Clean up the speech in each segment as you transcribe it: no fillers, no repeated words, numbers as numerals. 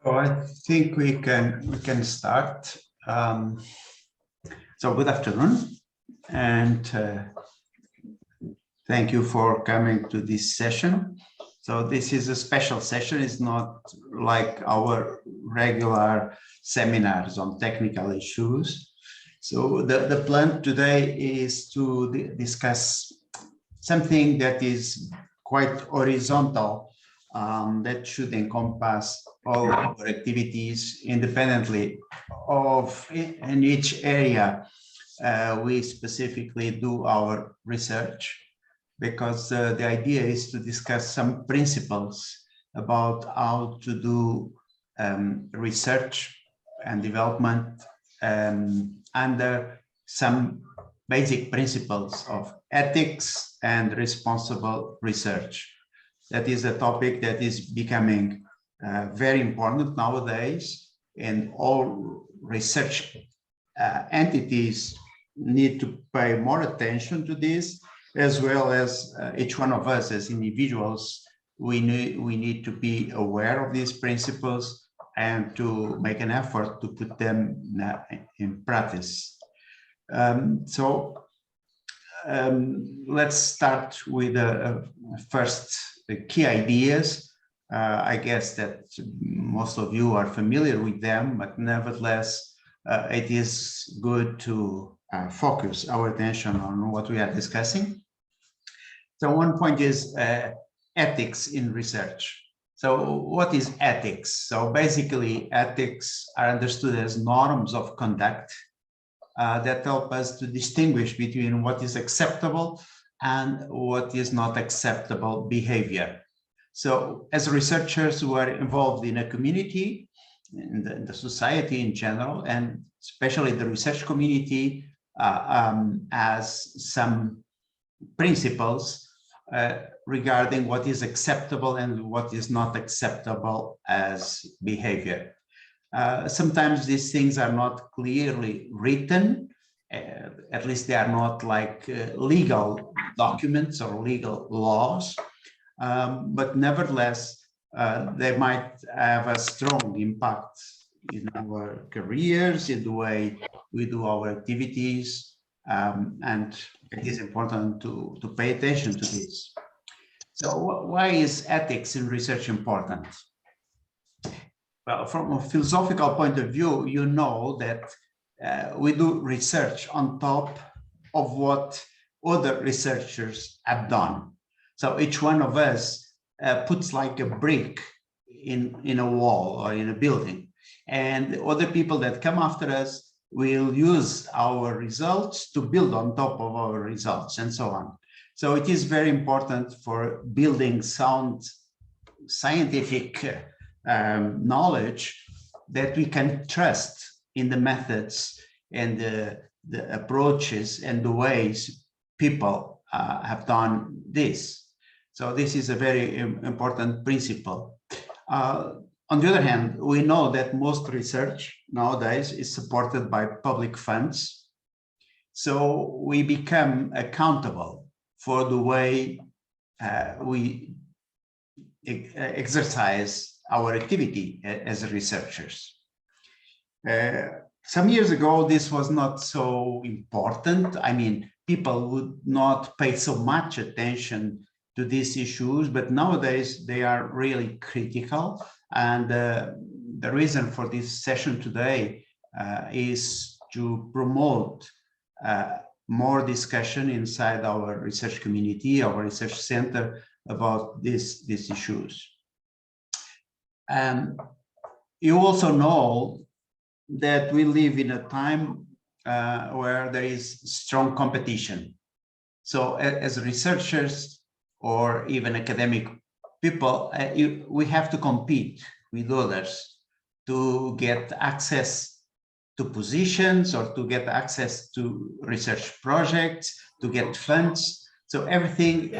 So I think we can start. So good afternoon, and thank you for coming to this session. So this is a special session. It's not like our regular seminars on technical issues. So the plan today is to discuss something that is quite horizontal, that should encompass all our activities independently of in each area we specifically do our research, because the idea is to discuss some principles about how to do research and development under some basic principles of ethics and responsible research. That is a topic that is becoming very important nowadays, and all research entities need to pay more attention to this, as well as each one of us as individuals. We need to be aware of these principles and to make an effort to put them in practice. Let's start with first the key ideas. I guess that most of you are familiar with them, but nevertheless, it is good to focus our attention on what we are discussing. So one point is ethics in research. So what is ethics? So basically, ethics are understood as norms of conduct that help us to distinguish between what is acceptable and what is not acceptable behavior. So as researchers who are involved in a community, in the society in general, and especially the research community has some principles regarding what is acceptable and what is not acceptable as behavior. Sometimes these things are not clearly written, at least they are not like legal documents or legal laws, but nevertheless, they might have a strong impact in our careers, in the way we do our activities, and it is important to pay attention to this. So why is ethics in research important? Well, from a philosophical point of view, you know that we do research on top of what other researchers have done. So each one of us puts like a brick in a wall or in a building, and other people that come after us will use our results to build on top of our results, and so on. So it is very important for building sound scientific knowledge that we can trust in the methods and the approaches and the ways people have done this. So this is a very important principle. On the other hand, we know that most research nowadays is supported by public funds. So we become accountable for the way we exercise our activity as researchers. Some years ago, this was not so important. I mean, people would not pay so much attention to these issues, but nowadays they are really critical. And the reason for this session today is to promote more discussion inside our research community, our research center, about these issues. You also know that we live in a time where there is strong competition. So as researchers or even academic people, we have to compete with others to get access to positions or to get access to research projects, to get funds. So everything,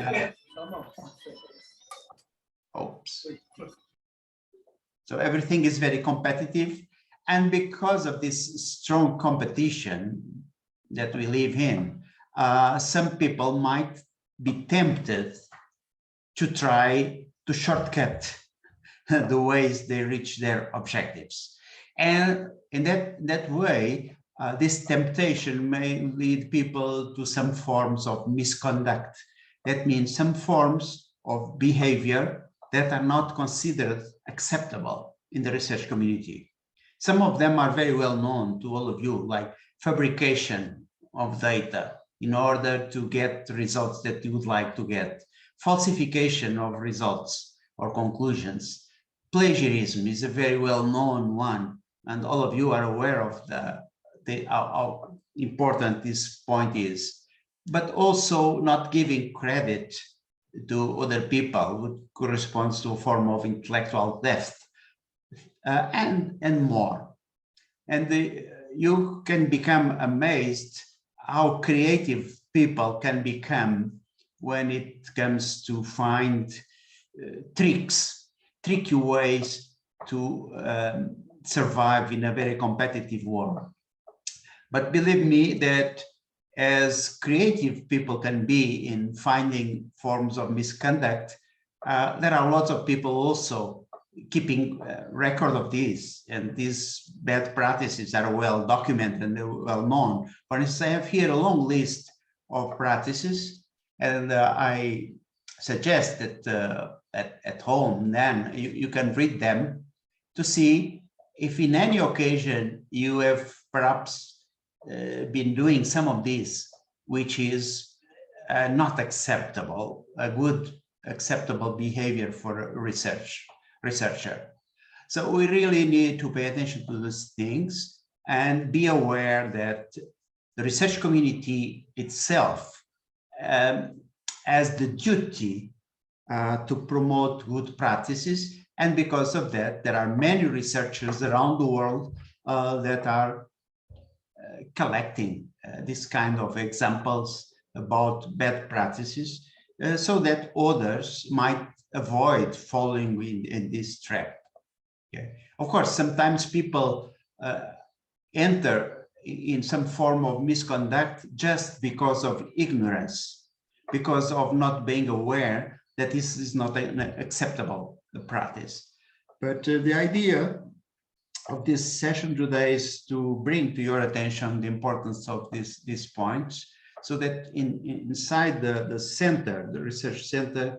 So everything is very competitive. And because of this strong competition that we live in, some people might be tempted to try to shortcut the ways they reach their objectives. And in that way, this temptation may lead people to some forms of misconduct. That means some forms of behavior that are not considered acceptable in the research community. Some of them are very well known to all of you, like fabrication of data in order to get the results that you would like to get, falsification of results or conclusions. Plagiarism is a very well-known one, and all of you are aware of how important this point is. But also not giving credit to other people, which corresponds to a form of intellectual theft, and more. And you can become amazed how creative people can become when it comes to find tricky ways to survive in a very competitive world. But believe me that as creative people can be in finding forms of misconduct, there are lots of people also keeping record of this, and these bad practices are well documented and well known. For instance, I have here a long list of practices, and I suggest that at home then you can read them to see if in any occasion you have perhaps been doing some of this, which is not acceptable, a good acceptable behavior for a researcher. So we really need to pay attention to these things and be aware that the research community itself has the duty to promote good practices. And because of that, there are many researchers around the world that are collecting this kind of examples about bad practices so that others might avoid falling in this trap. Okay. Of course, sometimes people enter in some form of misconduct just because of ignorance, because of not being aware that this is not an acceptable practice. But the idea of this session today is to bring to your attention the importance of these points, so that inside the center, the research center,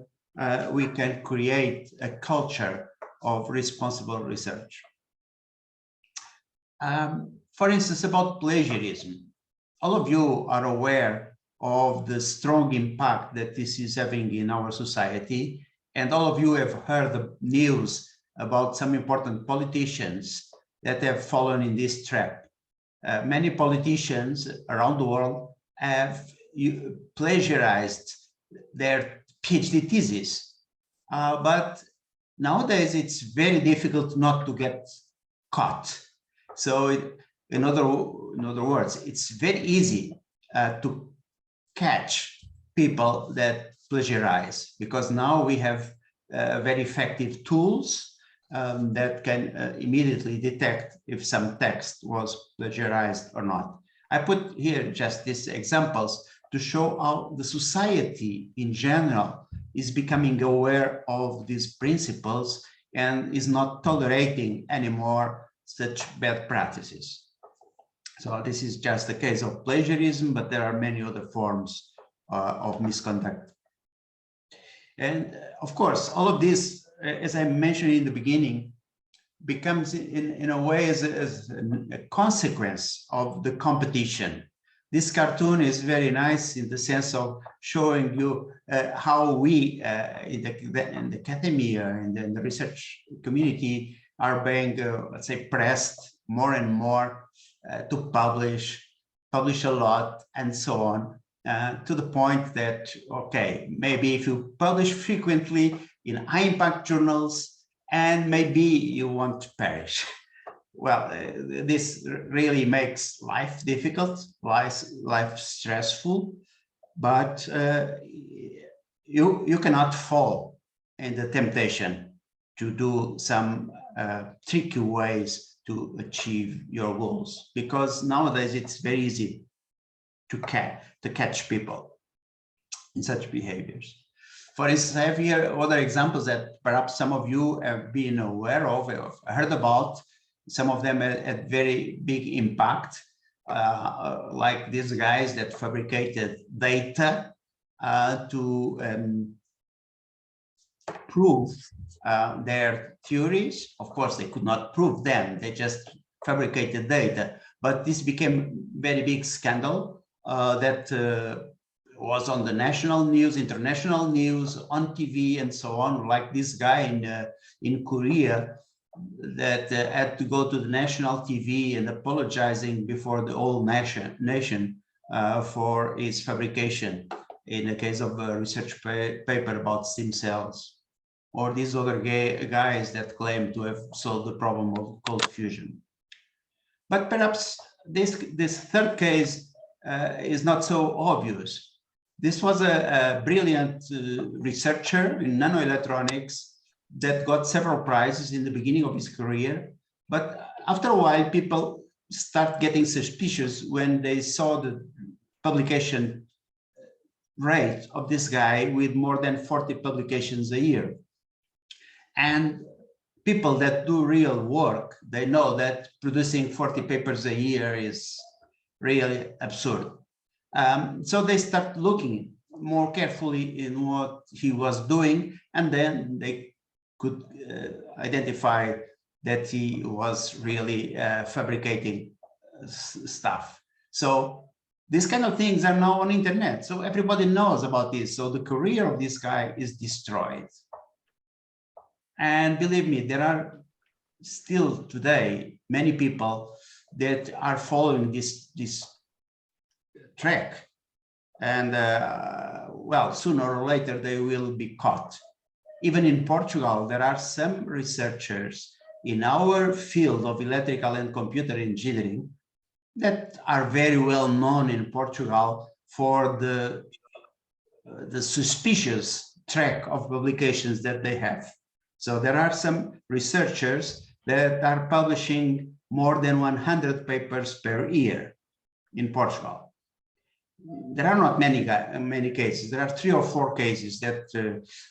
we can create a culture of responsible research. For instance, about plagiarism, all of you are aware of the strong impact that this is having in our society, and all of you have heard the news about some important politicians that have fallen in this trap. Many politicians around the world have plagiarized their PhD thesis, but nowadays it's very difficult not to get caught. So in other words, it's very easy to catch people that plagiarize, because now we have very effective tools that can immediately detect if some text was plagiarized or not. I put here just these examples to show how the society in general is becoming aware of these principles and is not tolerating anymore such bad practices. So this is just a case of plagiarism, but there are many other forms of misconduct. And of course, all of this, as I mentioned in the beginning, becomes in a way as a consequence of the competition. This cartoon is very nice in the sense of showing you how we in the academia and in the research community are being, let's say, pressed more and more to publish a lot and so on, to the point that, okay, maybe if you publish frequently in high impact journals, and maybe you won't perish. Well, this really makes life difficult, life stressful, but you cannot fall in the temptation to do some tricky ways to achieve your goals, because nowadays it's very easy to catch people in such behaviors. For instance, I have here other examples that perhaps some of you have been aware of or heard about. Some of them had very big impact, like these guys that fabricated data to prove their theories. Of course, they could not prove them, they just fabricated data. But this became very big scandal that was on the national news, international news, on TV, and so on. Like this guy in Korea that had to go to the national TV and apologizing before the whole nation for his fabrication in the case of a research paper about stem cells, or these other guys that claim to have solved the problem of cold fusion. But perhaps this third case is not so obvious. This was a brilliant researcher in nanoelectronics that got several prizes in the beginning of his career. But after a while, people start getting suspicious when they saw the publication rate of this guy with more than 40 publications a year. And people that do real work, they know that producing 40 papers a year is really absurd. So they start looking more carefully in what he was doing, and then they could identify that he was really fabricating stuff. So these kind of things are now on internet, so everybody knows about this. So the career of this guy is destroyed. And believe me, there are still today many people that are following this track, and well, sooner or later they will be caught. Even in Portugal, there are some researchers in our field of electrical and computer engineering that are very well known in Portugal for the suspicious track of publications that they have. So there are some researchers that are publishing more than 100 papers per year in Portugal. There are not many cases. There are 3 or 4 cases that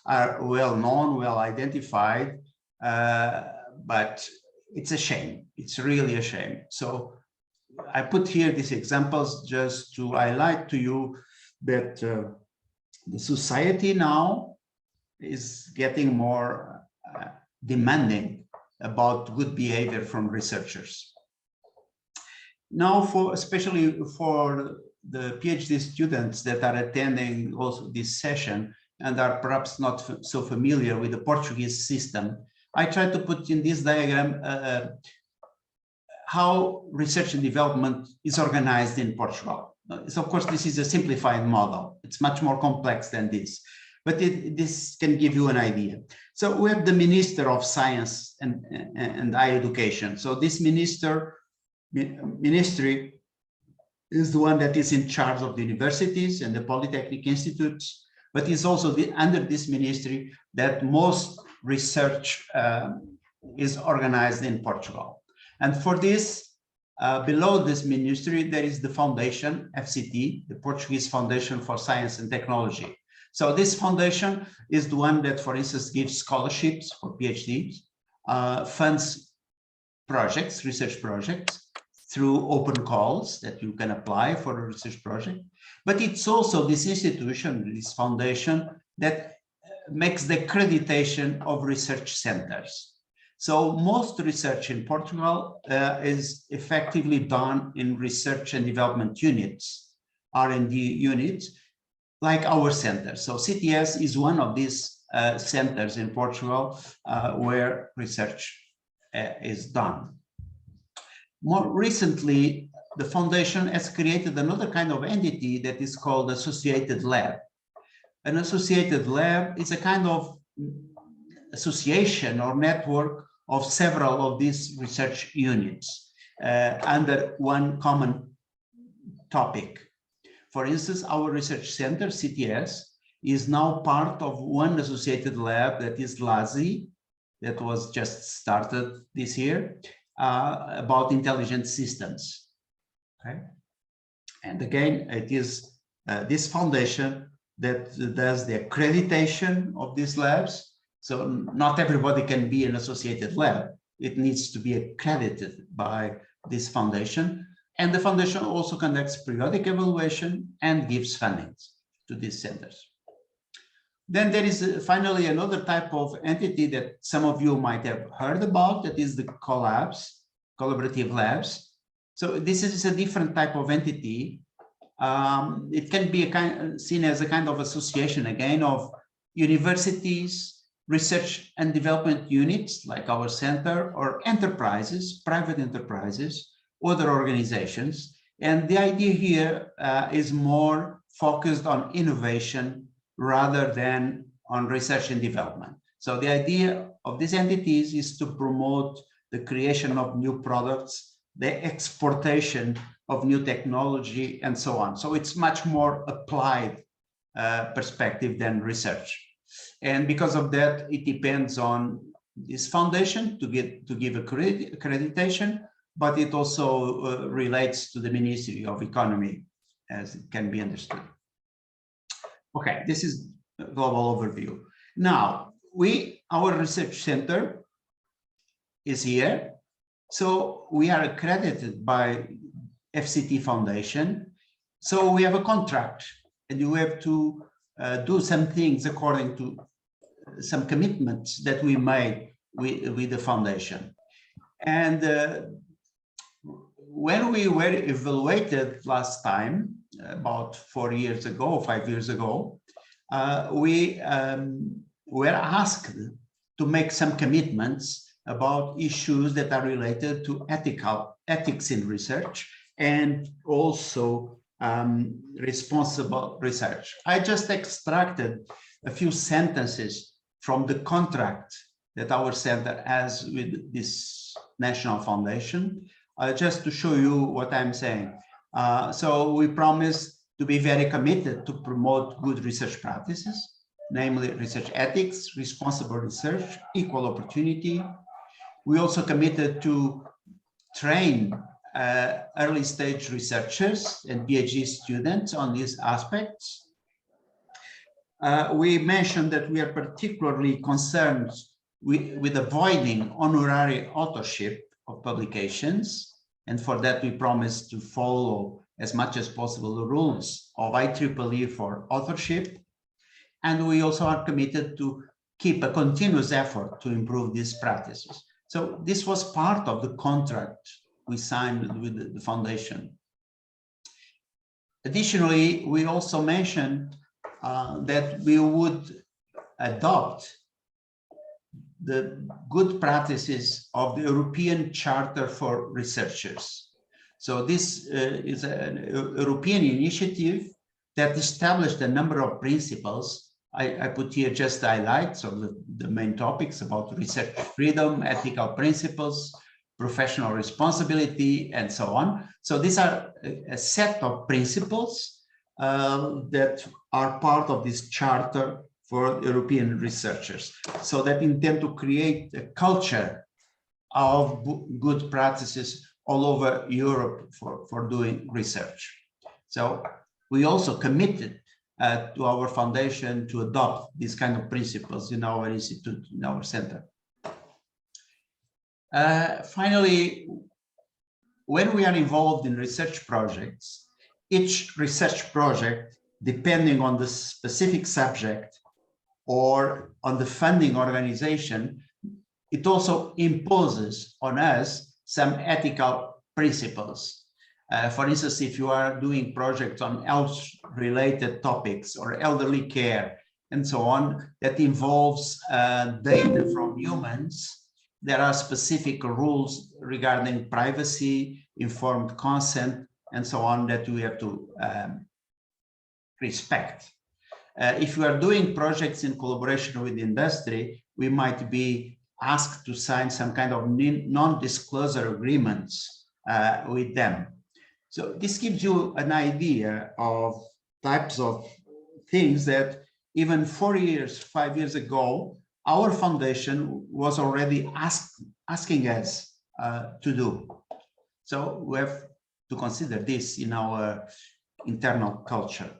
are well known, well identified, but it's a shame. It's really a shame. So I put here these examples just to highlight to you that the society now is getting more demanding about good behavior from researchers. Now, especially for the PhD students that are attending also this session and are perhaps not so familiar with the Portuguese system, I try to put in this diagram how research and development is organized in Portugal. So of course, this is a simplified model. It's much more complex than this, but this can give you an idea. So we have the Minister of Science and Higher Education. So this ministry is the one that is in charge of the universities and the polytechnic institutes, but is also under this ministry that most research is organized in Portugal. And for this, below this ministry, there is the foundation, FCT, the Portuguese Foundation for Science and Technology. So this foundation is the one that, for instance, gives scholarships for PhDs, funds projects, research projects, through open calls that you can apply for a research project. But it's also this institution, this foundation, that makes the accreditation of research centers. So most research in Portugal is effectively done in research and development units, R&D units, like our center. So CTS is one of these centers in Portugal where research is done. More recently, the foundation has created another kind of entity that is called associated lab. An associated lab is a kind of association or network of several of these research units under one common topic. For instance, our research center, CTS, is now part of one associated lab that is LASI, that was just started this year, about intelligent systems. Okay? And again, it is this foundation that does the accreditation of these labs. So not everybody can be an associated lab. It needs to be accredited by this foundation. And the foundation also conducts periodic evaluation and gives funding to these centers. Then there is finally another type of entity that some of you might have heard about, that is the collabs, collaborative labs. So this is a different type of entity. It can be seen as a kind of association, again, of universities, research and development units like our center, or enterprises, private enterprises, other organizations. And the idea here is more focused on innovation rather than on research and development. So the idea of these entities is to promote the creation of new products, the exportation of new technology, and so on. So it's much more applied perspective than research. And because of that, it depends on this foundation to give accreditation, but it also relates to the Ministry of Economy, as it can be understood. Okay, this is a global overview. Now, our research center is here. So we are accredited by FCT Foundation. So we have a contract, and you have to do some things according to some commitments that we made with the foundation. And when we were evaluated last time, about 4 years ago, 5 years ago, we were asked to make some commitments about issues that are related to ethics in research and also responsible research. I just extracted a few sentences from the contract that our center has with this national foundation, just to show you what I'm saying. So we promise to be very committed to promote good research practices, namely research ethics, responsible research, equal opportunity. We also committed to train early stage researchers and PhD students on these aspects. We mentioned that we are particularly concerned with avoiding honorary authorship of publications, and for that we promise to follow as much as possible the rules of IEEE for authorship. And we also are committed to keep a continuous effort to improve these practices. So this was part of the contract we signed with the foundation. Additionally, we also mentioned that we would adopt the good practices of the European Charter for Researchers. So this is an European initiative that established a number of principles. I put here just highlights of the main topics about research freedom, ethical principles, professional responsibility, and so on. So these are a set of principles that are part of this charter for European researchers, so that intend to create a culture of good practices all over Europe for doing research. So we also committed to our foundation to adopt these kind of principles in our institute, in our center. Finally, when we are involved in research projects, each research project, depending on the specific subject or on the funding organization, it also imposes on us some ethical principles. For instance, if you are doing projects on health-related topics or elderly care and so on, that involves data from humans, there are specific rules regarding privacy, informed consent, and so on that we have to respect. If we are doing projects in collaboration with industry, we might be asked to sign some kind of non-disclosure agreements with them. So this gives you an idea of types of things that even 4 years, 5 years ago, our foundation was already asking us to do. So we have to consider this in our internal culture.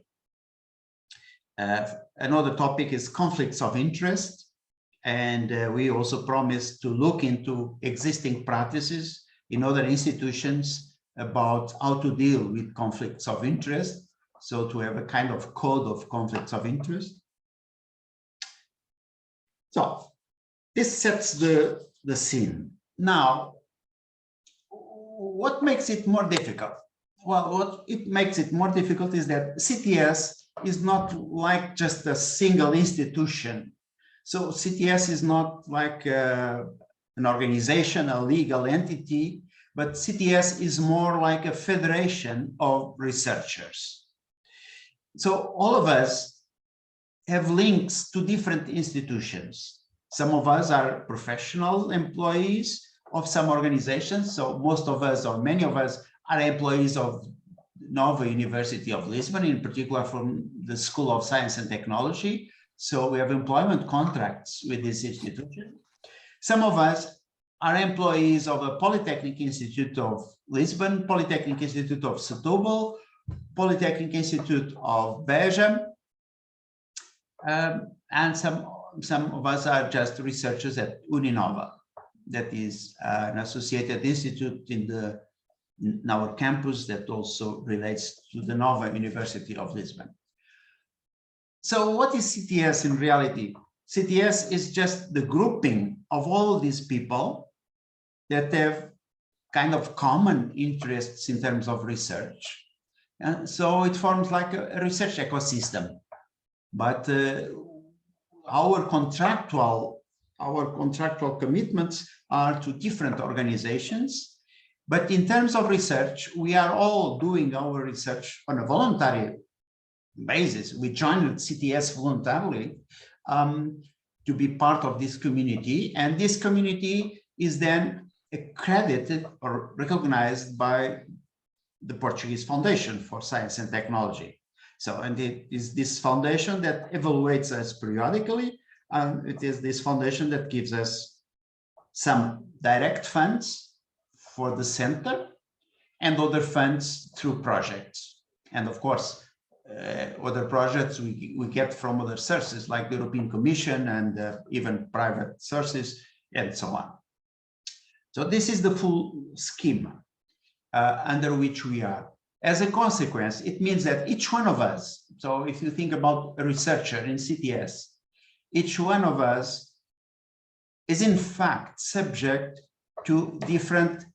Another topic is conflicts of interest. And we also promised to look into existing practices in other institutions about how to deal with conflicts of interest. So to have a kind of code of conflicts of interest. So this sets the scene. Now, what makes it more difficult? Well, what it makes it more difficult is that CTS is not like just a single institution. So CTS is not like an organization, a legal entity, but CTS is more like a federation of researchers. So all of us have links to different institutions. Some of us are professional employees of some organizations. So most of us, or many of us, are employees of Nova University of Lisbon, in particular from the School of Science and Technology. So we have employment contracts with this institution. Some of us are employees of a Polytechnic Institute of Lisbon, Polytechnic Institute of Setúbal, Polytechnic Institute of Belgium, and some of us are just researchers at Uninova, that is an associated institute in our campus that also relates to the Nova University of Lisbon. So what is CTS in reality? CTS is just the grouping of all these people that have kind of common interests in terms of research. And so it forms like a research ecosystem. But our contractual commitments are to different organizations. But in terms of research, we are all doing our research on a voluntary basis. We joined CTS voluntarily to be part of this community. And this community is then accredited or recognized by the Portuguese Foundation for Science and Technology. So, and it is this foundation that evaluates us periodically. And it is this foundation that gives us some direct funds for the center and other funds through projects. And of course, other projects we get from other sources like the European Commission and even private sources and so on. So this is the full schema under which we are. As a consequence, it means that each one of us, so if you think about a researcher in CTS, each one of us is in fact subject to different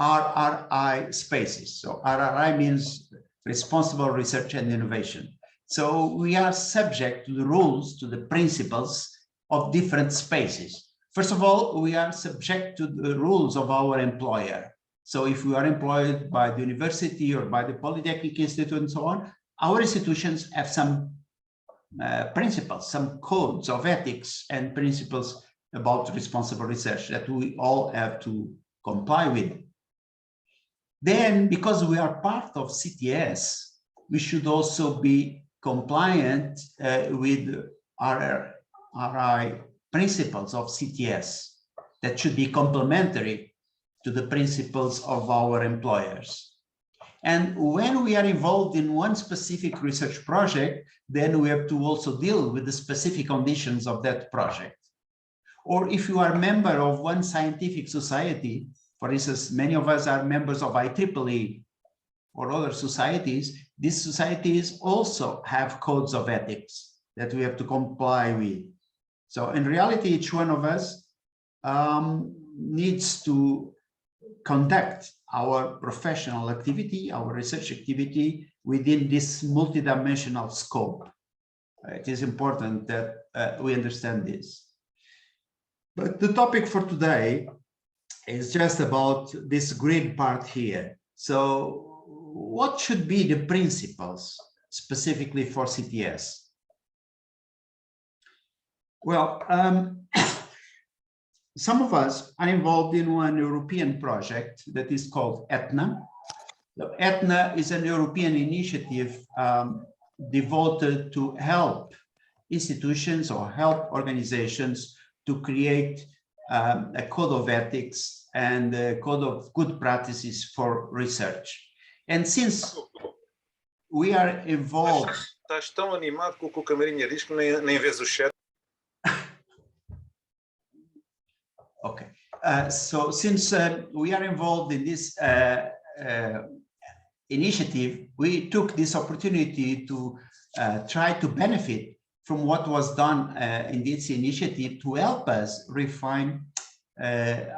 RRI spaces. So RRI means responsible research and innovation. So we are subject to the rules, to the principles of different spaces. First of all, we are subject to the rules of our employer. So if we are employed by the university or by the Polytechnic Institute and so on, our institutions have some principles, some codes of ethics and principles about responsible research that we all have to comply with. Then, because we are part of CTS, we should also be compliant with RI principles of CTS that should be complementary to the principles of our employers. And when we are involved in one specific research project, then we have to also deal with the specific conditions of that project. Or if you are a member of one scientific society, for instance, many of us are members of IEEE or other societies, these societies also have codes of ethics that we have to comply with. So in reality, each one of us needs to conduct our professional activity, our research activity within this multidimensional scope. It is important that we understand this. But the topic for today is just about this grid part here. So what should be the principles specifically for CTS? Well, some of us are involved in one European project that is called ETNA. So ETNA is an European initiative devoted to help institutions or help organizations to create a code of ethics and a code of good practices for research. And since we are involved Estás tão animado com o que o Camarinha diz que nem vês o chat. Okay. So since we are involved in this initiative, we took this opportunity to try to benefit from what was done in this initiative to help us refine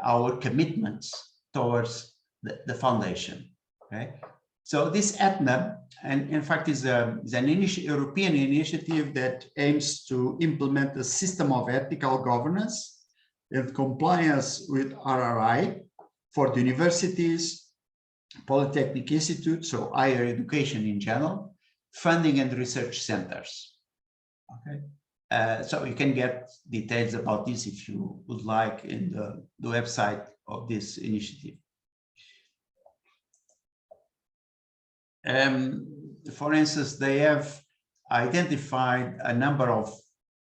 our commitments towards the foundation. Okay. So this ETNA, and in fact, is an European initiative that aims to implement a system of ethical governance and compliance with RRI for the universities, polytechnic institutes, so higher education in general, funding and research centers. Okay, so you can get details about this if you would like in the website of this initiative. For instance, they have identified a number of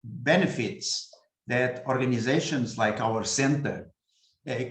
benefits that organizations like our center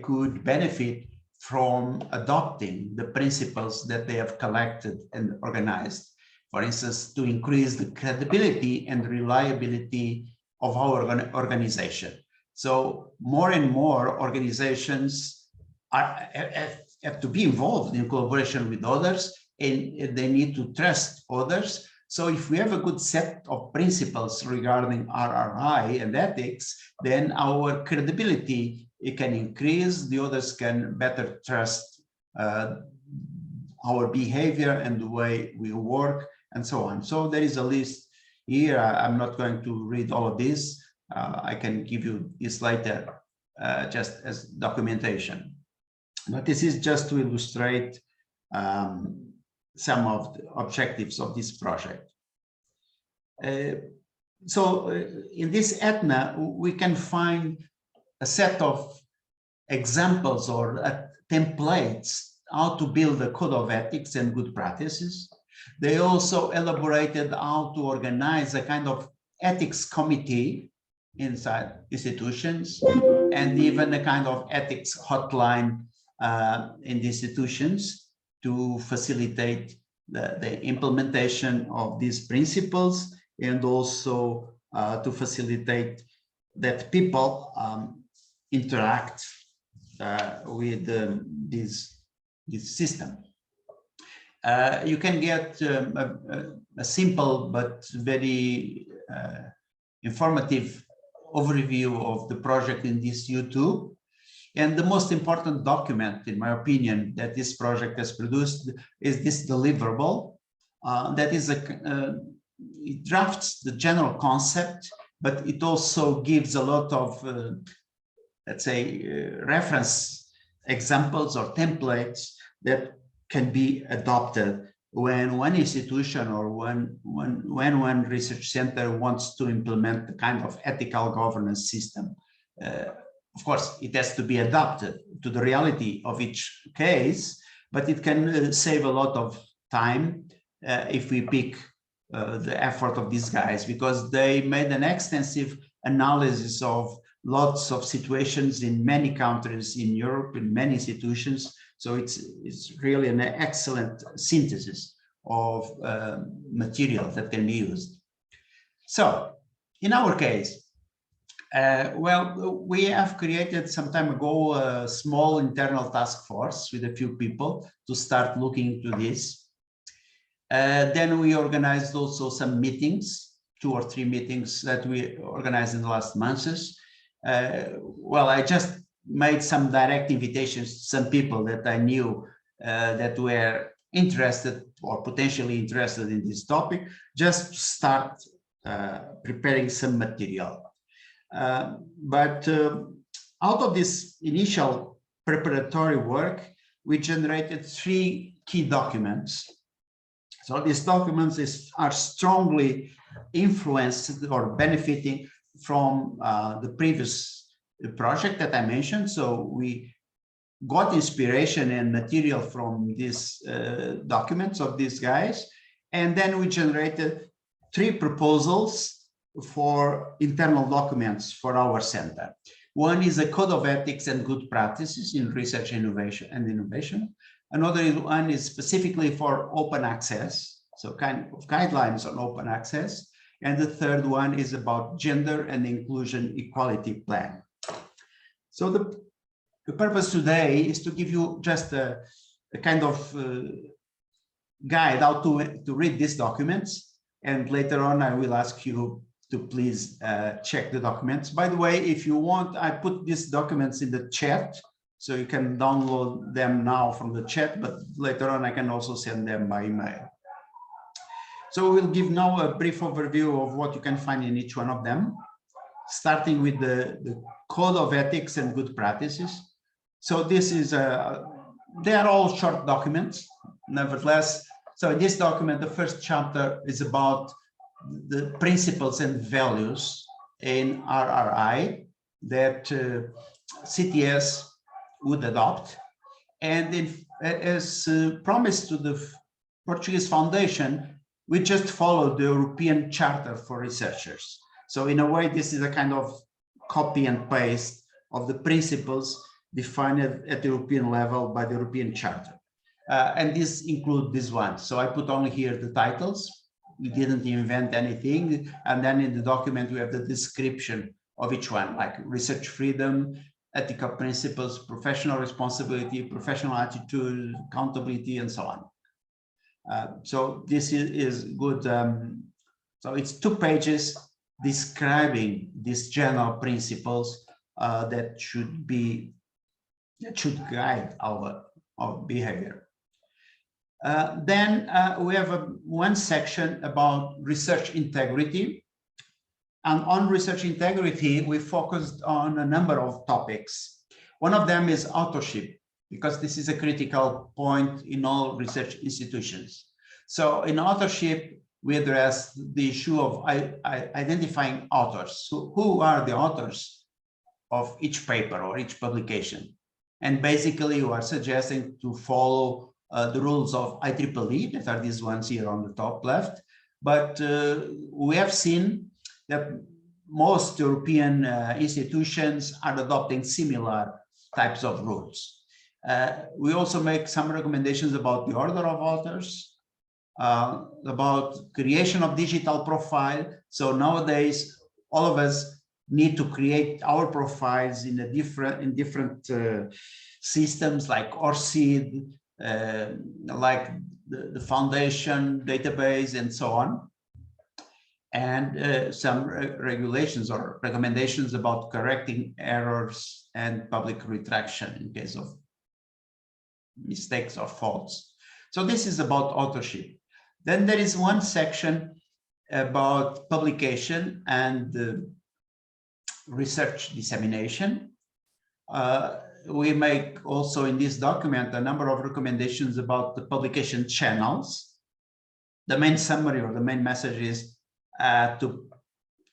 could benefit from adopting the principles that they have collected and organized. For instance, to increase the credibility and reliability of our organization. So more and more organizations have to be involved in collaboration with others, and they need to trust others. So if we have a good set of principles regarding RRI and ethics, then our credibility, it can increase, the others can better trust our behavior and the way we work and so on. So there is a list here. I'm not going to read all of this. I can give you this later just as documentation. But this is just to illustrate some of the objectives of this project. So in this ETNA, we can find a set of examples or templates how to build a code of ethics and good practices. They also elaborated how to organize a kind of ethics committee inside institutions, and even a kind of ethics hotline in the institutions to facilitate the implementation of these principles, and also to facilitate that people interact with this system. You can get a simple but very informative overview of the project in this YouTube. And the most important document, in my opinion, that this project has produced is this deliverable. That is it drafts the general concept, but it also gives a lot of, let's say, reference examples or templates that can be adopted when one institution or when one research center wants to implement the kind of ethical governance system. Of course, it has to be adapted to the reality of each case, but it can save a lot of time if we pick the effort of these guys, because they made an extensive analysis of lots of situations in many countries in Europe, in many institutions. So it's really an excellent synthesis of material that can be used. So in our case, well, we have created some time ago a small internal task force with a few people to start looking into this. Then we organized also some meetings, 2 or 3 meetings that we organized in the last months. Well, I just made some direct invitations to some people that I knew that were interested or potentially interested in this topic, just to start preparing some material. But out of this initial preparatory work, we generated 3 key documents. So these documents are strongly influenced or benefiting from the previous project that I mentioned. So we got inspiration and material from these documents of these guys, and then we generated 3 proposals for internal documents for our center. One is a code of ethics and good practices in research, innovation and innovation. Another one is specifically for open access. so kind of guidelines on open access. And the third one is about gender and inclusion equality plan. So the purpose today is to give you just a kind of guide how to read these documents. And later on, I will ask you to please check the documents. By the way, if you want, I put these documents in the chat, so you can download them now from the chat, but later on I can also send them by email. So we'll give now a brief overview of what you can find in each one of them, starting with the Code of Ethics and Good Practices. So this is, they are all short documents, nevertheless. So in this document, the first chapter is about the principles and values in RRI that CTS would adopt. And as promised to the Portuguese Foundation, we just followed the European Charter for Researchers. So in a way, this is a kind of copy and paste of the principles defined at the European level by the European Charter. And this includes this one. So I put only here the titles. We didn't invent anything. And then in the document, we have the description of each one, like research freedom, ethical principles, professional responsibility, professional attitude, accountability, and so on. So this is good. So it's 2 pages describing these general principles that should guide our behavior. Then we have one section about research integrity. And on research integrity, we focused on a number of topics. One of them is authorship, because this is a critical point in all research institutions. So in authorship, we address the issue of identifying authors. So who are the authors of each paper or each publication? And basically, we are suggesting to follow the rules of IEEE, that are these ones here on the top left. But we have seen that most European institutions are adopting similar types of rules. We also make some recommendations about the order of authors, about creation of digital profile. So nowadays, all of us need to create our profiles in different systems like ORCID, like the foundation database, and so on. And some regulations or recommendations about correcting errors and public retraction in case of mistakes or faults. So this is about authorship. Then there is one section about publication and research dissemination. We make also in this document a number of recommendations about the publication channels. The main summary or the main message is to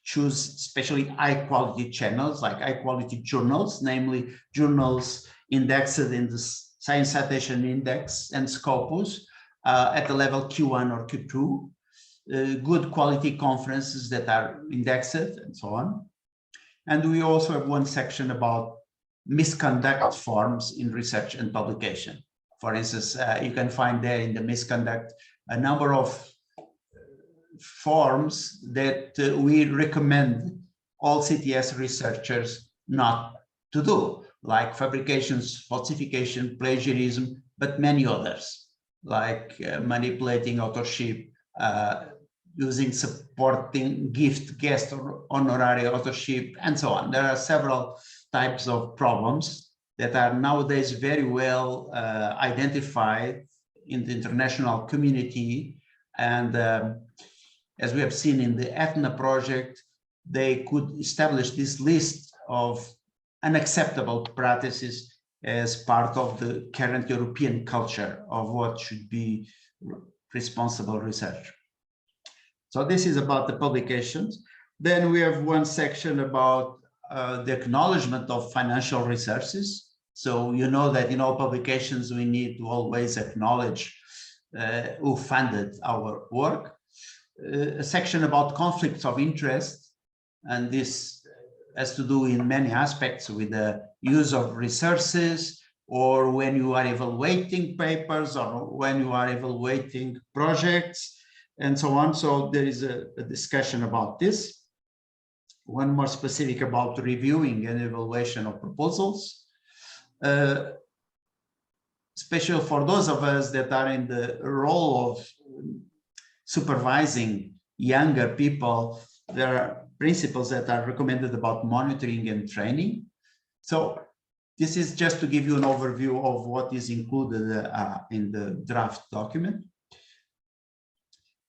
choose especially high-quality channels, like high-quality journals, namely journals indexed in the Science Citation Index and Scopus at the level Q1 or Q2, good quality conferences that are indexed, and so on. And we also have one section about misconduct forms in research and publication. For instance, you can find there in the misconduct a number of forms that we recommend all CTS researchers not to do, like fabrications, falsification, plagiarism, but many others, like manipulating authorship, using supporting gift, guest, or honorary authorship, and so on. There are several types of problems that are nowadays very well identified in the international community. And as we have seen in the Etna project, they could establish this list of unacceptable practices as part of the current European culture of what should be responsible research. So this is about the publications. Then we have one section about the acknowledgement of financial resources. So you know that in all publications, we need to always acknowledge who funded our work. A section about conflicts of interest, and this has to do in many aspects with the use of resources, or when you are evaluating papers, or when you are evaluating projects. and so on. So there is a discussion about this. One more specific about reviewing and evaluation of proposals, especially for those of us that are in the role of supervising younger people. There are principles that are recommended about monitoring and training. So this is just to give you an overview of what is included in the draft document.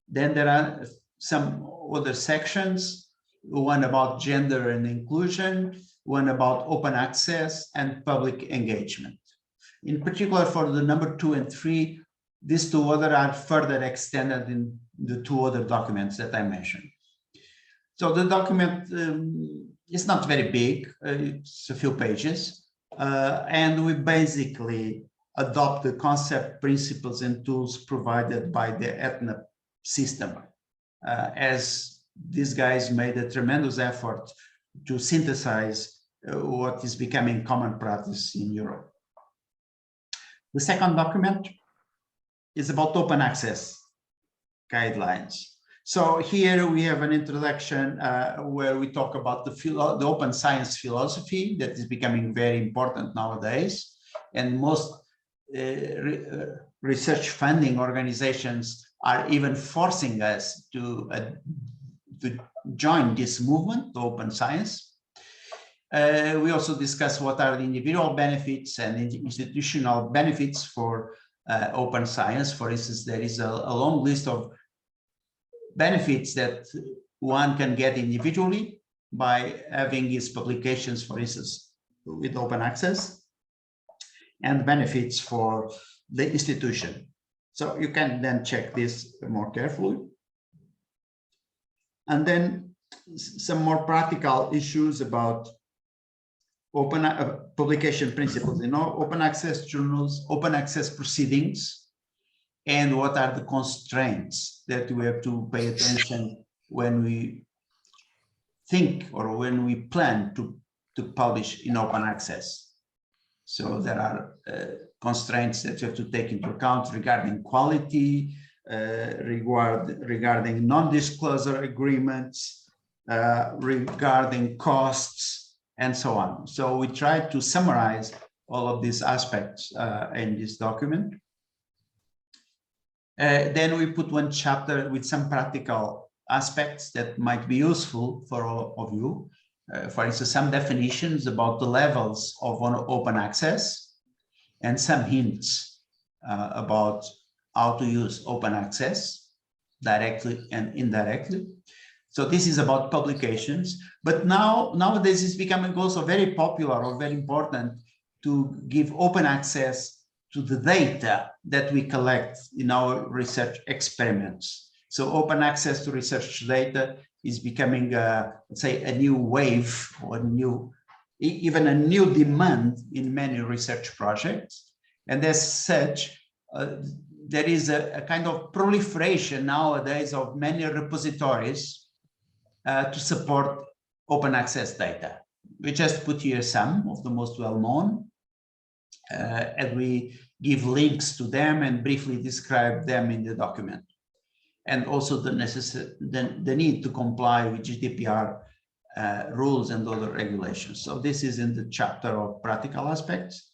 Then there are some other sections, one about gender and inclusion, one about open access and public engagement. In particular, for the number 2 and 3, these two other are further extended in the 2 other documents that I mentioned. So the document is not very big, it's a few pages, and we basically adopt the concept, principles, and tools provided by the ETNA system, as these guys made a tremendous effort to synthesize what is becoming common practice in Europe. The second document is about open access guidelines. So here we have an introduction where we talk about the open science philosophy that is becoming very important nowadays, and most research funding organizations are even forcing us to join this movement, the open science. We also discuss what are the individual benefits and institutional benefits for open science. For instance, there is a long list of benefits that one can get individually by having his publications, for instance, with open access, and benefits for the institution. So you can then check this more carefully. And then some more practical issues about open publication principles, open access journals, open access proceedings, and what are the constraints that we have to pay attention when we think or when we plan to publish in open access. So there are constraints that you have to take into account regarding quality, regarding non-disclosure agreements, regarding costs, and so on. So we try to summarize all of these aspects in this document. Then we put one chapter with some practical aspects that might be useful for all of you. For instance, some definitions about the levels of open access and some hints about how to use open access directly and indirectly. So this is about publications, but nowadays it's becoming also very popular or very important to give open access to the data that we collect in our research experiments. So open access to research data is becoming, let's say, a new wave or even a new demand in many research projects. And as such, there is a kind of proliferation nowadays of many repositories to support open access data. We just put here some of the most well-known, and we give links to them and briefly describe them in the document. And also the need to comply with GDPR rules and other regulations. So this is in the chapter of practical aspects.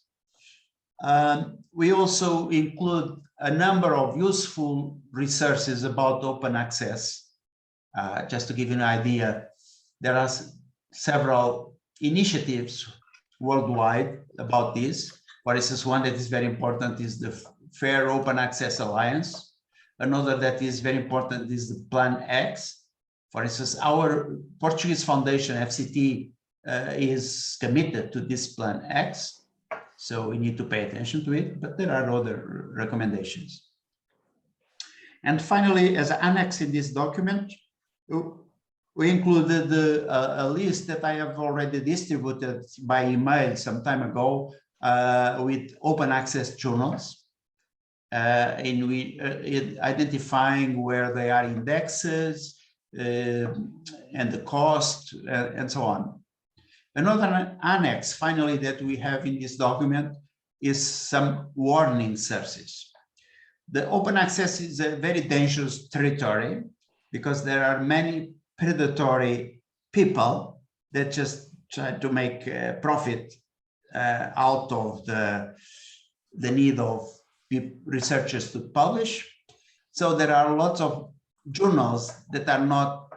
We also include a number of useful resources about open access. Just to give you an idea, there are several initiatives worldwide about this. For instance, one that is very important is the Fair Open Access Alliance. Another that is very important is the Plan X. For instance, our Portuguese foundation, FCT, is committed to this Plan X. So we need to pay attention to it, but there are other recommendations. And finally, as an annex in this document, we included a list that I have already distributed by email some time ago with open access journals. Identifying where they are indexes and the cost and so on. Another annex, finally, that we have in this document is some warning sources. The open access is a very dangerous territory because there are many predatory people that just try to make profit out of the need of researchers to publish. So there are lots of journals that are not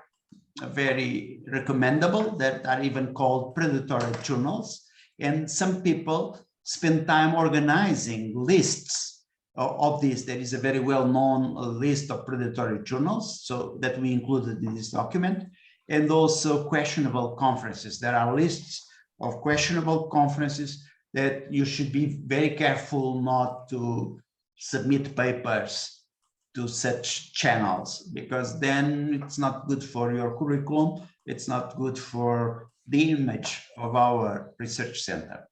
very recommendable, that are even called predatory journals. And some people spend time organizing lists of these. There is a very well-known list of predatory journals, so that we included in this document, and also questionable conferences. There are lists of questionable conferences that you should be very careful not to submit papers to such channels, because then it's not good for your curriculum, it's not good for the image of our research center.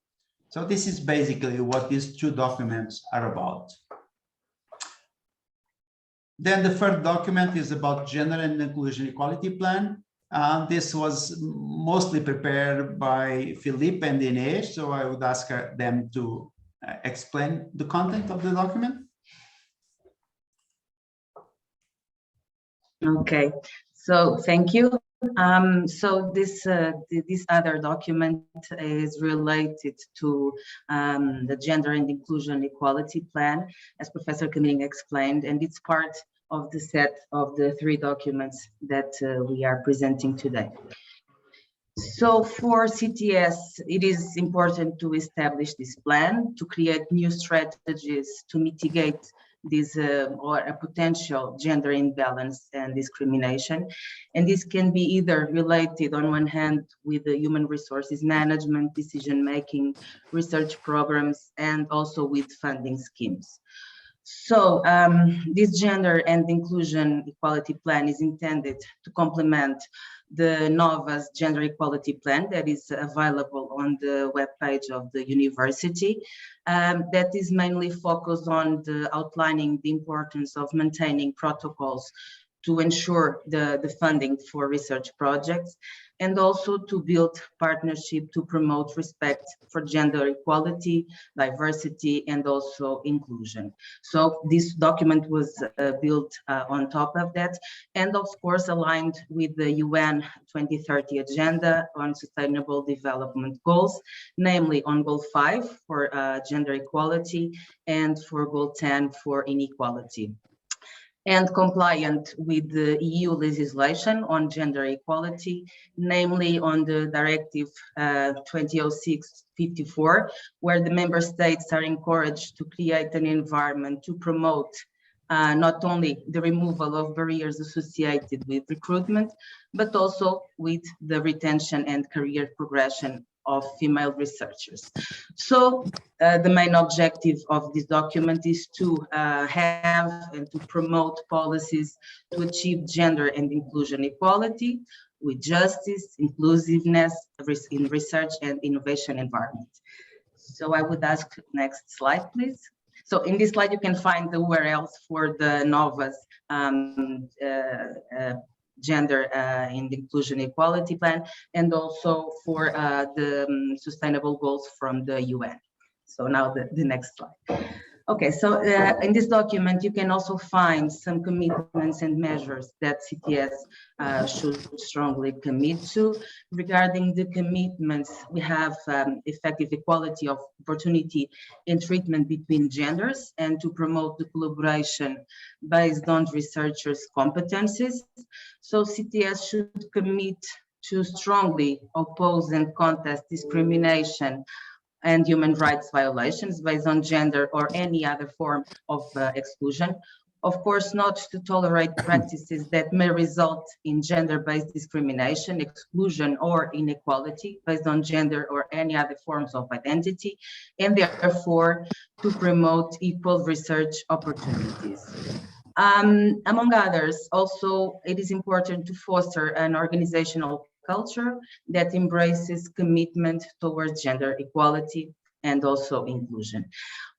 So this is basically what these two documents are about. Then the third document is about Gender and Inclusion Equality Plan. This was mostly prepared by Philippe and Inés, so I would ask them to explain the content of the document. Okay, so thank you. So this other document is related to the Gender and Inclusion Equality Plan, as Professor Camille explained, and it's part of the set of the 3 documents that we are presenting today. So for CTS, it is important to establish this plan, to create new strategies to mitigate this or a potential gender imbalance and discrimination. And this can be either related on one hand with the human resources management, decision-making, research programs, and also with funding schemes. So this Gender and Inclusion Equality Plan is intended to complement the NOVA's Gender Equality Plan that is available on the webpage of the university, that is mainly focused on outlining the importance of maintaining protocols to ensure the funding for research projects, and also to build partnership to promote respect for gender equality, diversity, and also inclusion. So this document was built on top of that, and of course aligned with the UN 2030 Agenda on Sustainable Development Goals, namely on Goal 5 for gender equality and for Goal 10 for inequality, and compliant with the EU legislation on gender equality, namely on the Directive 2006/54, where the member states are encouraged to create an environment to promote not only the removal of barriers associated with recruitment, but also with the retention and career progression of female researchers. So the main objective of this document is to have and to promote policies to achieve gender and inclusion equality with justice, inclusiveness in research and innovation environment. So I would ask next slide, please. So in this slide, you can find the URLs for the NOVA's Gender and Inclusion Equality Plan, and also for the Sustainable Goals from the UN. So now the next slide. Okay, so in this document, you can also find some commitments and measures that CTS should strongly commit to. Regarding the commitments, we have effective equality of opportunity and treatment between genders, and to promote the collaboration based on researchers' competencies. So CTS should commit to strongly oppose and contest discrimination and human rights violations based on gender or any other form of exclusion. Of course, not to tolerate practices that may result in gender-based discrimination, exclusion, or inequality based on gender or any other forms of identity, and therefore to promote equal research opportunities. Among others, also, it is important to foster an organizational culture that embraces commitment towards gender equality, and also inclusion.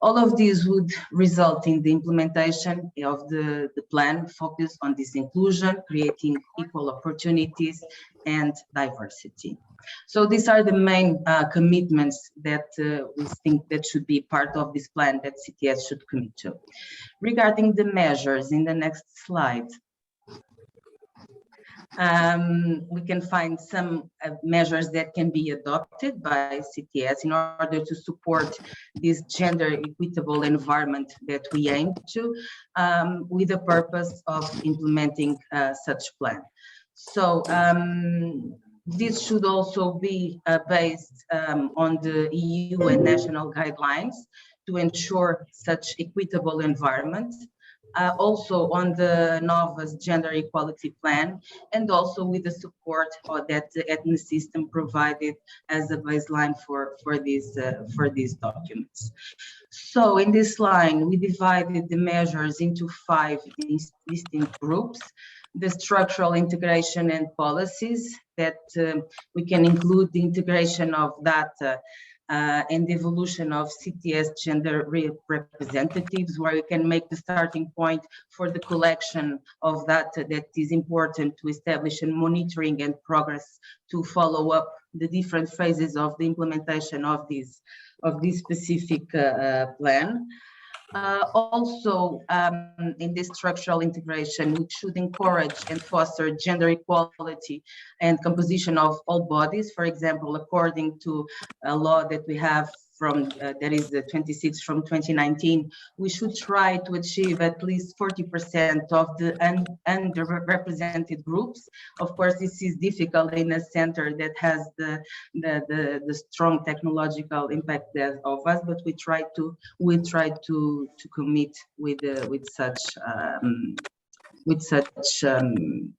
All of these would result in the implementation of the plan focused on this inclusion, creating equal opportunities and diversity. So these are the main commitments that we think that should be part of this plan that CTS should commit to. Regarding the measures, in the next slide, we can find some measures that can be adopted by CTS in order to support this gender equitable environment that we aim to, with the purpose of implementing such plan. So this should also be based on the EU and national guidelines to ensure such equitable environment. Also on the NOVA's gender equality plan, and also with the support that the ethnic system provided as a baseline for these documents. So in this line, we divided the measures into 5 distinct groups: the structural integration and policies that we can include the integration of data and the evolution of CTS gender representatives, where you can make the starting point for the collection of data that is important to establish and monitoring and progress to follow up the different phases of the implementation of this specific plan. Also, in this structural integration, which should encourage and foster gender equality and composition of all bodies. For example, according to a law that we have from, that is the 26 from 2019, we should try to achieve at least 40% of the underrepresented groups. Of course, this is difficult in a center that has the strong technological impact of us, but we try to commit with such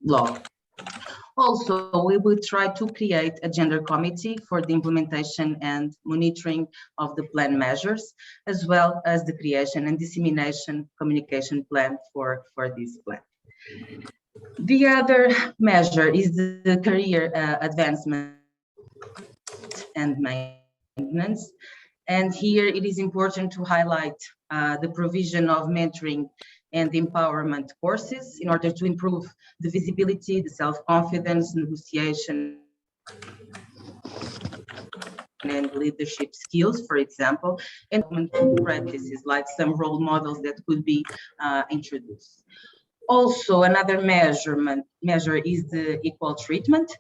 law. Also, we will try to create a gender committee for the implementation and monitoring of the plan measures, as well as the creation and dissemination communication plan for this plan. The other measure is the career advancement and maintenance. And here it is important to highlight the provision of mentoring and empowerment courses in order to improve the visibility, the self-confidence, negotiation, and leadership skills, for example, and practices like some role models that could be introduced. Also, another measure is the equal treatment.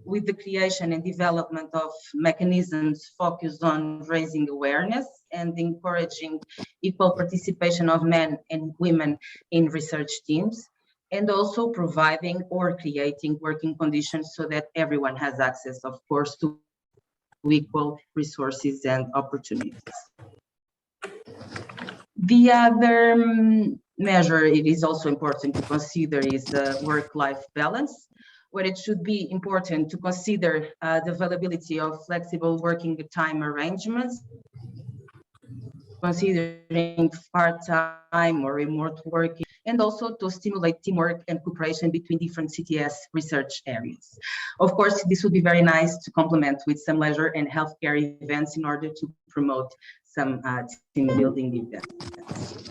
With the creation and development of mechanisms focused on raising awareness and encouraging equal participation of men and women in research teams, and also providing or creating working conditions so that everyone has access, of course, to equal resources and opportunities. The other measure it is also important to consider is the work-life balance, where it should be important to consider the availability of flexible working time arrangements, considering part-time or remote working, and also to stimulate teamwork and cooperation between different CTS research areas. Of course, this would be very nice to complement with some leisure and healthcare events in order to promote some team building events.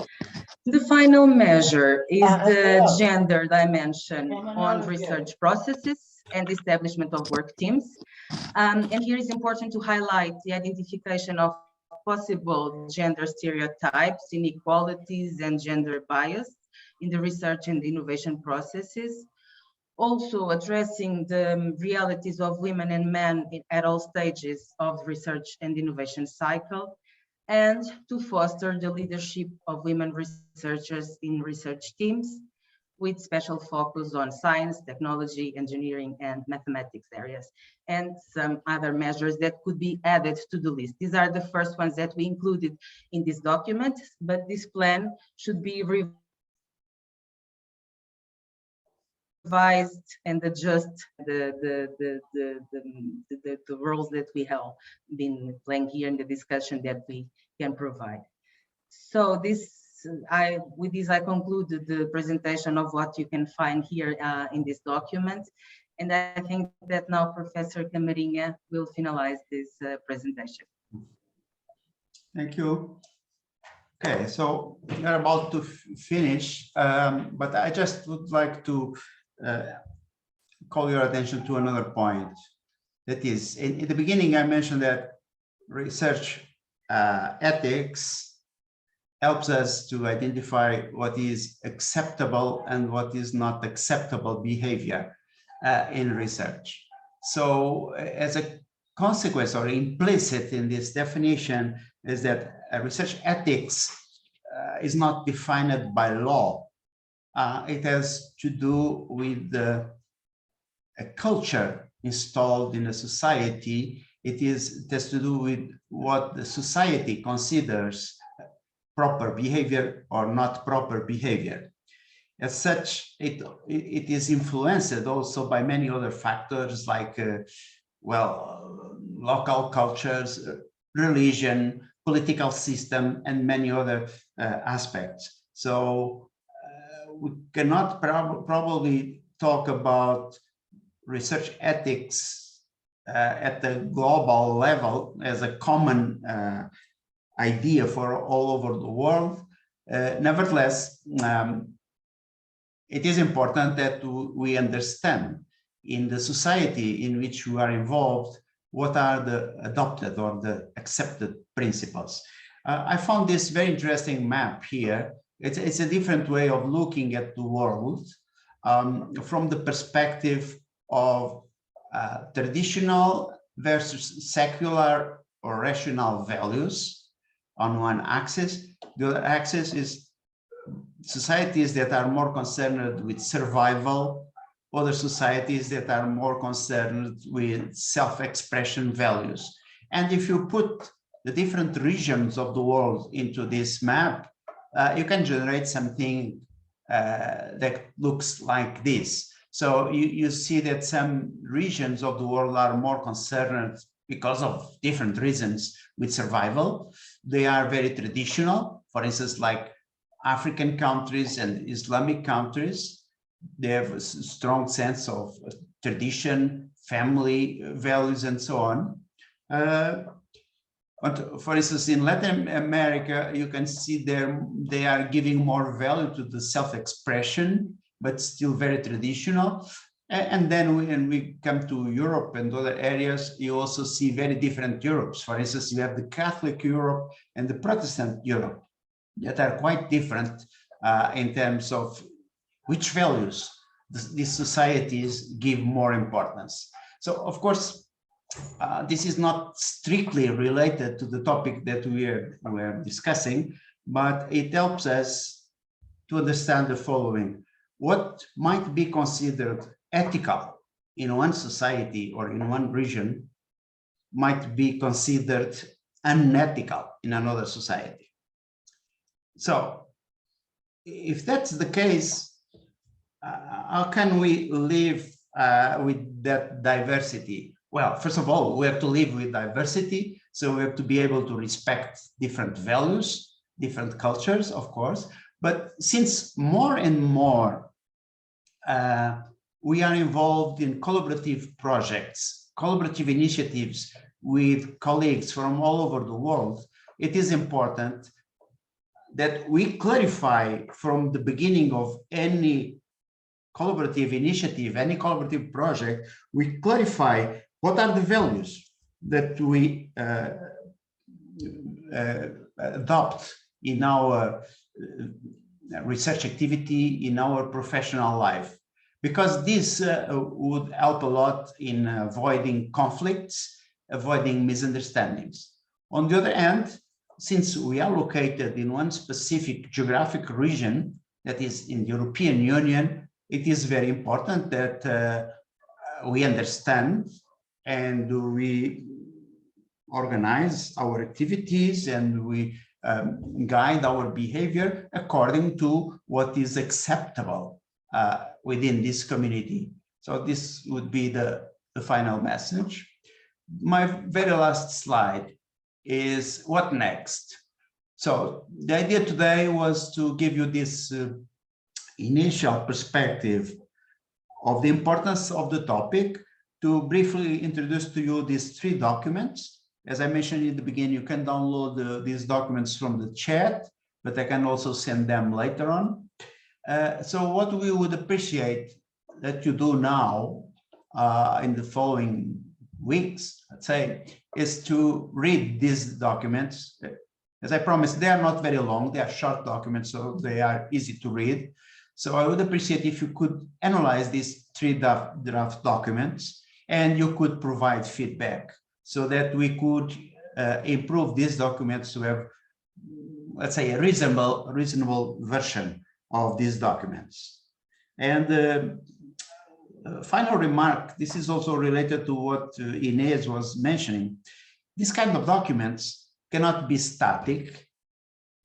The final measure is the gender dimension on research processes and establishment of work teams. And here it's important to highlight the identification of possible gender stereotypes, inequalities, and gender bias in the research and innovation processes. Also addressing the realities of women and men at all stages of research and innovation cycle, and to foster the leadership of women researchers in research teams with special focus on science, technology, engineering, and mathematics areas, and some other measures that could be added to the list. These are the first ones that we included in this document, but this plan should be revised and adjust the roles that we have been playing here in the discussion that we can provide. So with this I conclude the presentation of what you can find here in this document, and I think that now Professor Camarinha will finalize this presentation. Thank you. Okay, so we're about to finish, but I just would like to call your attention to another point. That is, in the beginning, I mentioned that research ethics helps us to identify what is acceptable and what is not acceptable behavior in research. So as a consequence or implicit in this definition is that research ethics is not defined by law. It has to do with a culture installed in a society. It has to do with what the society considers proper behavior or not proper behavior. As such, it is influenced also by many other factors like, local cultures, religion, political system, and many other aspects. So we cannot probably talk about research ethics at the global level as a common idea for all over the world. Nevertheless, it is important that we understand in the society in which we are involved what are the adopted or the accepted principles. I found this very interesting map here. It's a different way of looking at the world from the perspective of traditional versus secular or rational values on one axis. The other axis is societies that are more concerned with survival, other societies that are more concerned with self-expression values. And if you put the different regions of the world into this map, you can generate something that looks like this. So you see that some regions of the world are more concerned because of different reasons with survival. They are very traditional, for instance, like African countries and Islamic countries. They have a strong sense of tradition, family values, and so on. But for instance, in Latin America, you can see they are giving more value to the self-expression, but still very traditional. And then when we come to Europe and other areas, you also see very different Europes. For instance, you have the Catholic Europe and the Protestant Europe that are quite different in terms of which values these societies give more importance. So, of course, this is not strictly related to the topic that we're discussing, but it helps us to understand the following. What might be considered ethical in one society or in one region might be considered unethical in another society. So if that's the case, how can we live with that diversity? Well, first of all, we have to live with diversity. So we have to be able to respect different values, different cultures, of course. But since more and more we are involved in collaborative projects, collaborative initiatives with colleagues from all over the world, it is important that we clarify from the beginning of any collaborative initiative, any collaborative project, we clarify what are the values that we adopt in our research activity, in our professional life, because this would help a lot in avoiding conflicts, avoiding misunderstandings. On the other hand, since we are located in one specific geographic region, that is in the European Union, it is very important that we understand and we organize our activities and we guide our behavior according to what is acceptable within this community. So this would be the final message. My very last slide is what next? So the idea today was to give you this initial perspective of the importance of the topic, to briefly introduce to you these three documents. As I mentioned in the beginning, you can download these documents from the chat, but I can also send them later on. So what we would appreciate that you do now in the following weeks, let's say, is to read these documents. As I promised, they are not very long, they are short documents, so they are easy to read. So I would appreciate if you could analyze these 3 draft documents and you could provide feedback so that we could improve these documents to have, let's say, a reasonable version of these documents. And final remark, this is also related to what Inez was mentioning. These kind of documents cannot be static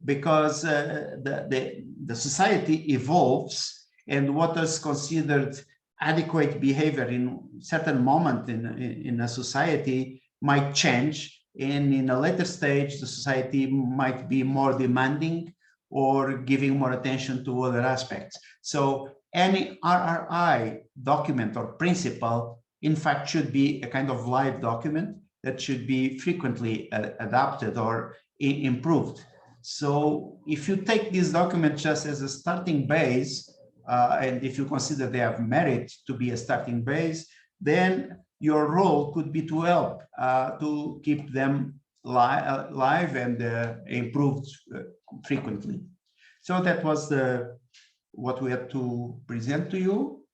because the society evolves, and what is considered adequate behavior in certain moment in a society might change, and in a later stage the society might be more demanding or giving more attention to other aspects. So any RRI document or principle, in fact, should be a kind of live document that should be frequently adapted or improved. So if you take these documents just as a starting base, and if you consider they have merit to be a starting base, then your role could be to help to keep them live and improved frequently. So that was what we had to present to you.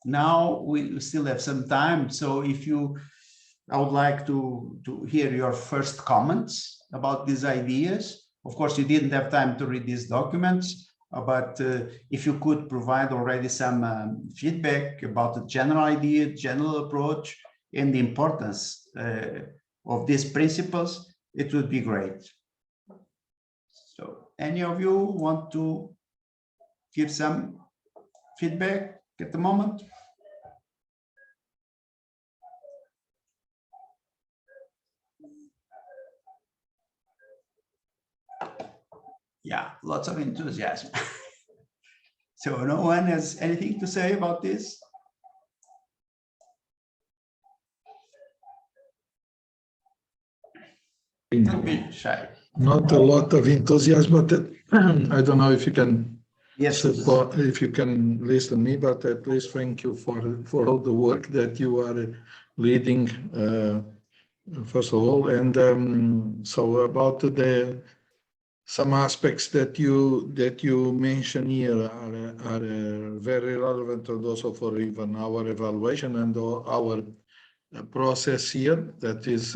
Now we still have some time. So if I would like to hear your first comments about these ideas. Of course, you didn't have time to read these documents, but if you could provide already some feedback about the general idea, general approach, and the importance of these principles, it would be great. So any of you want to give some feedback at the moment? Yeah, lots of enthusiasm. So no one has anything to say about this? Don't be shy. Not a lot of enthusiasm, but I don't know if you can support, if you can listen to me, but at least thank you for all the work that you are leading, first of all. And so about some aspects that you mention here are very relevant, and also for even our evaluation and our process here. That is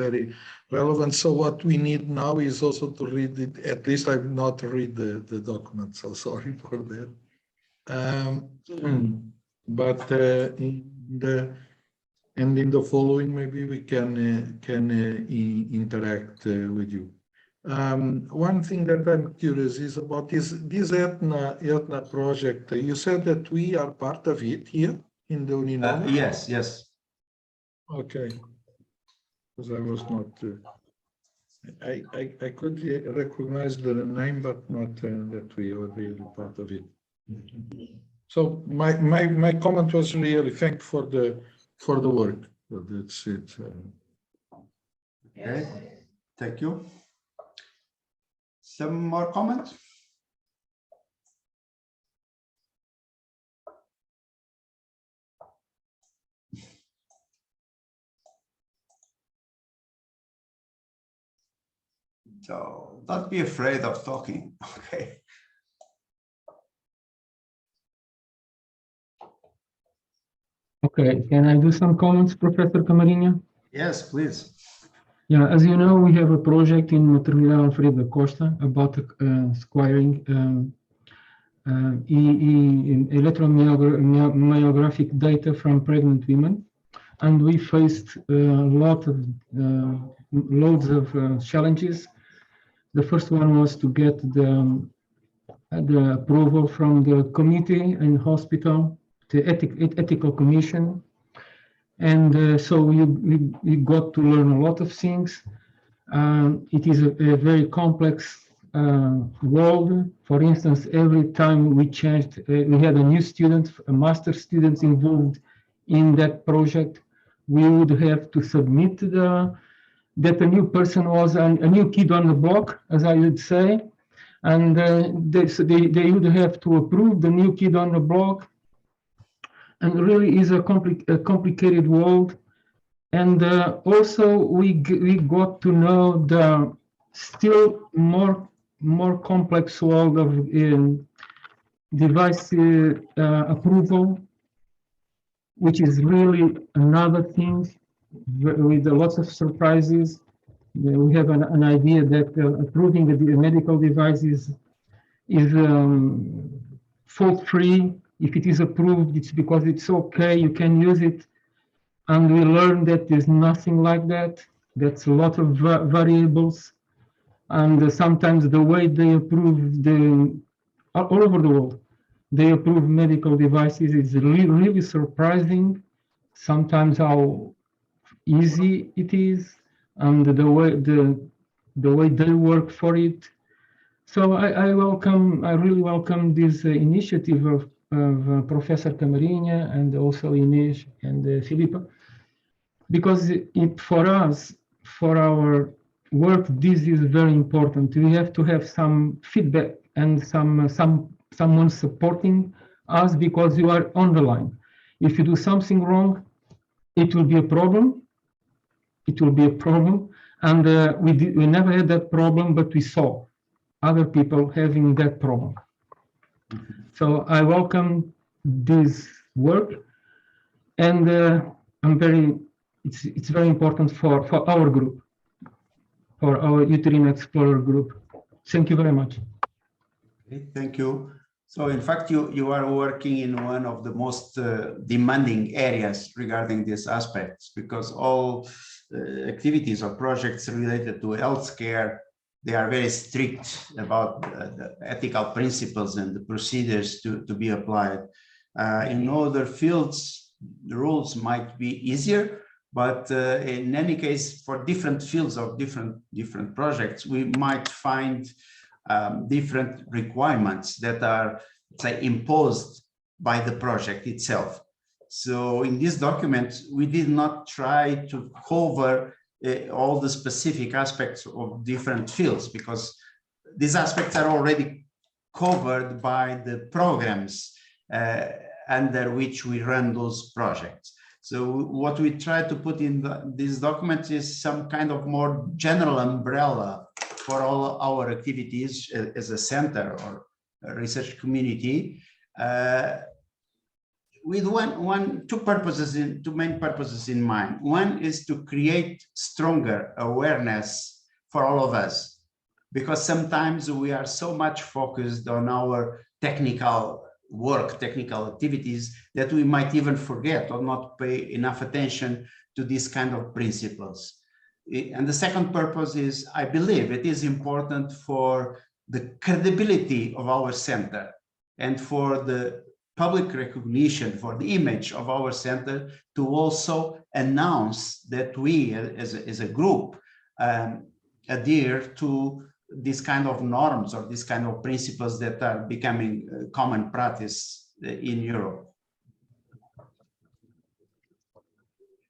very relevant. So what we need now is also to read it. At least I've not read the document, so sorry for that. But in the following, maybe we can interact with you. One thing that I'm curious is about this ETNA project. You said that we are part of it here in the Uninove? Yes. Okay. Because I was not, I could recognize the name, but not that we were really part of it. So my comment was really thank for the work. So that's it. Okay, thank you. Some more comments? So don't be afraid of talking, okay? Okay, can I do some comments, Professor Camarinha? Yes, please. Yeah, as you know, we have a project in Maternidade Alfredo da Costa about acquiring electromyographic data from pregnant women, and we faced loads of challenges. The first one was to get the approval from the committee and hospital, the ethical commission. And so we got to learn a lot of things. It is a very complex world. For instance, every time we changed, we had a new student, a master student involved in that project, we would have to submit that a new person was a new kid on the block, as I would say, and they would have to approve the new kid on the block, and really is a complicated world. And also we got to know the still more complex world of device approval, which is really another thing with lots of surprises. We have an idea that approving a medical device is fault-free. If it is approved, it's because it's okay, you can use it. And we learned that there's nothing like that. That's a lot of variables. And sometimes the way they approve all over the world, they approve medical devices is really surprising. Sometimes how easy it is, and the way they work for it. So I really welcome this initiative of Professor Camarinha and also Inês and Filipa, because for us, for our work, this is very important. We have to have some feedback and someone supporting us, because you are on the line. If you do something wrong, it will be a problem. It will be a problem, and we never had that problem, but we saw other people having that problem. So I welcome this work, and it's very important for our group, for our Uterine Explorer group. Thank you very much. Okay, thank you. So in fact, you are working in one of the most demanding areas regarding these aspects, because all activities or projects related to healthcare, they are very strict about the ethical principles and the procedures to be applied. In other fields, the rules might be easier, but in any case, for different fields of different projects, we might find different requirements that are, say, imposed by the project itself. So in this document, we did not try to cover all the specific aspects of different fields, because these aspects are already covered by the programs under which we run those projects. So what we try to put in this document is some kind of more general umbrella for all our activities as a center or a research community, with two main purposes in mind. One is to create stronger awareness for all of us, because sometimes we are so much focused on our technical work, technical activities, that we might even forget or not pay enough attention to these kind of principles. And the second purpose is, I believe it is important for the credibility of our center and for the public recognition, for the image of our center, to also announce that we as a group adhere to these kind of norms or these kind of principles that are becoming common practice in Europe.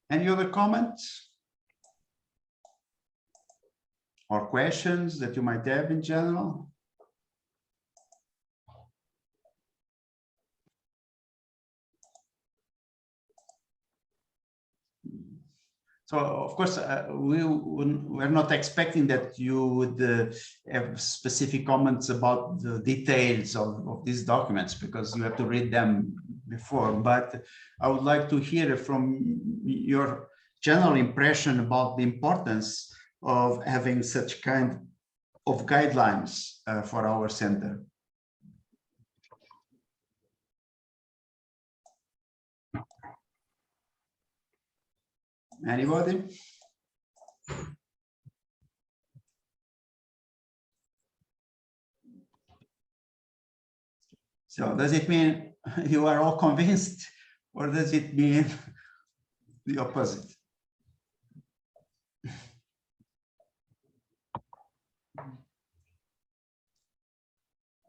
Any other comments or questions that you might have in general? So, of course, we're not expecting that you would have specific comments about the details of these documents, because you have to read them before. But I would like to hear from your general impression about the importance of having such kind of guidelines for our center. Anybody? So does it mean you are all convinced, or does it mean the opposite?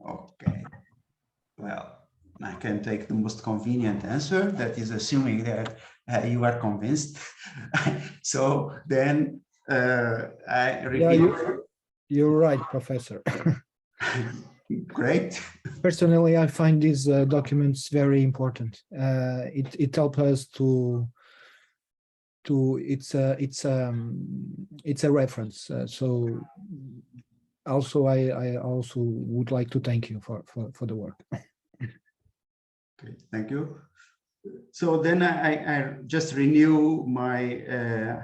Okay, well, I can take the most convenient answer, that is assuming that you are convinced. So then I repeat. Yeah, you're right, Professor. Great. Personally, I find these documents very important. It helps us to it's a reference. So also I also would like to thank you for the work. Okay, thank you. So then I just renew my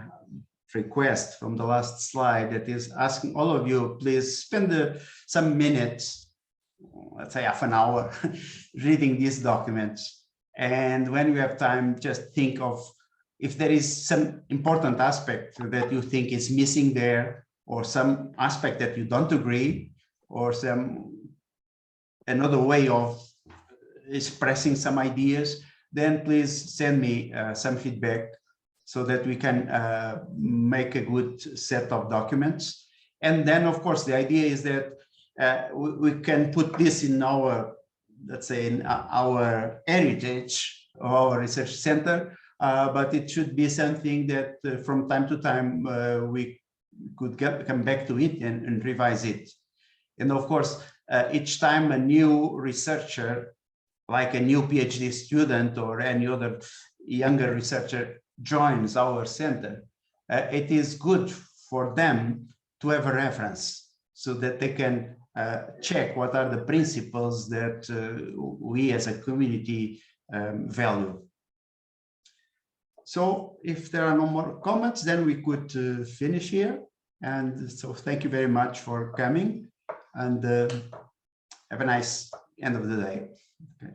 request from the last slide, that is asking all of you, please spend some minutes, let's say half an hour, reading these documents. And when you have time, just think of if there is some important aspect that you think is missing there, or some aspect that you don't agree, or another way of expressing some ideas, then please send me some feedback so that we can make a good set of documents. And then, of course, the idea is that we can put this in our, let's say, in our heritage of our research center, but it should be something that from time to time we could come back to it and revise it. And of course, each time a new researcher, like a new PhD student or any other younger researcher, joins our center, it is good for them to have a reference so that they can check what are the principles that we as a community value. So if there are no more comments, then we could finish here. And so thank you very much for coming, and have a nice end of the day. Okay.